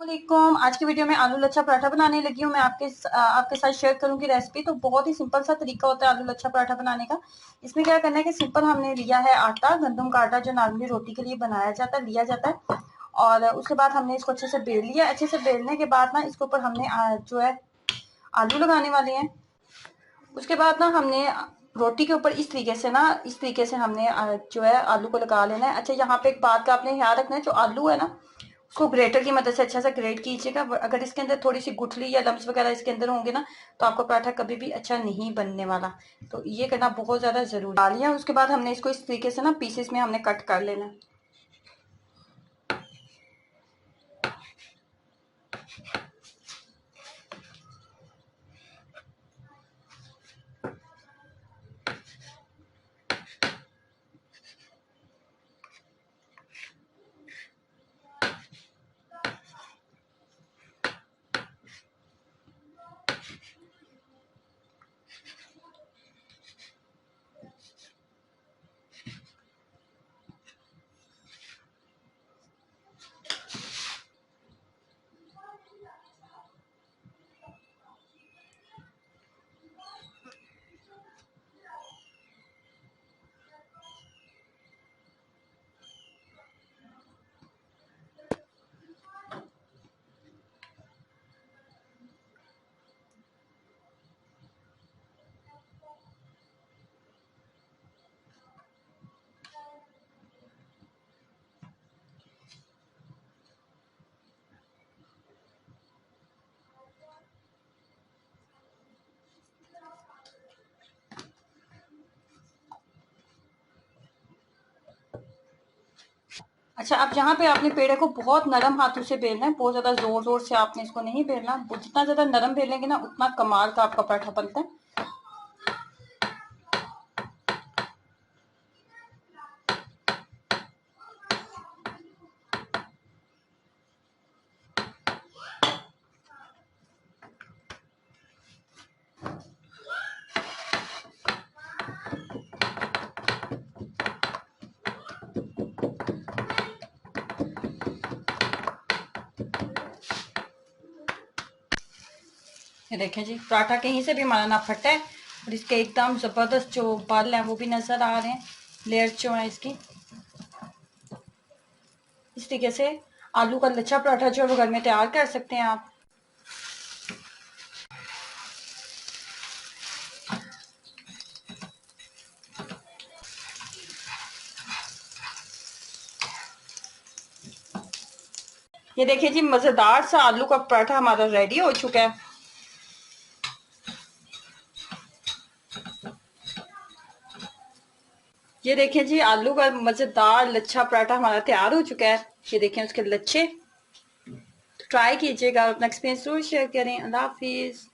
वालेकुम। आज की वीडियो में आलू लच्छा पराठा बनाने लगी हूँ। मैं आपके साथ शेयर करूंगी रेसिपी। तो बहुत ही सिंपल सा तरीका होता है आलू लच्छा पराठा बनाने का। इसमें क्या करना है कि सिंपल हमने लिया है आटा, गंदम का आटा जो नॉर्मली रोटी के लिए बनाया जाता है, लिया जाता है। और उसके बाद हमने इसको अच्छे से बेल लिया। अच्छे से बेलने के बाद ना इसके ऊपर हमने जो है आलू लगाने वाले हैं। उसके बाद ना हमने रोटी के ऊपर इस तरीके से हमने जो है आलू को लगा लेना है। अच्छा, यहाँ पे एक बात का आपने ध्यान रखना है, जो आलू है ना उसको ग्रेटर की मदद से अच्छा सा ग्रेट कीजिएगा। अगर इसके अंदर थोड़ी सी गुठली या लम्स वगैरह इसके अंदर होंगे ना तो आपका पराठा कभी भी अच्छा नहीं बनने वाला। तो ये करना बहुत ज्यादा जरूरी डालिए। उसके बाद हमने इसको इस तरीके से ना पीसेस में हमने कट कर लेना। अच्छा, अब यहाँ पे आपने पेड़े को बहुत नरम हाथों से बेलना है। बहुत ज्यादा जोर जोर से आपने इसको नहीं बेलना। जितना ज्यादा नरम बेलेंगे ना उतना कमाल का आपका पराठा बनता है। ये देखें जी, पराठा कहीं से भी हमारा ना फटे और इसके एकदम जबरदस्त जो बाल हैं वो भी नजर आ रहे हैं। लेयर जो है इसकी, इस तरीके से आलू का लच्छा पराठा जो है वो घर में तैयार कर सकते हैं आप। ये देखिए जी, मजेदार सा आलू का पराठा हमारा रेडी हो चुका है। ये देखें जी, आलू का मजेदार लच्छा पराठा हमारा तैयार हो चुका है। ये देखें उसके लच्छे। ट्राई कीजिएगा और अपना एक्सपीरियंस जरूर शेयर करें। अल्लाह हाफिज।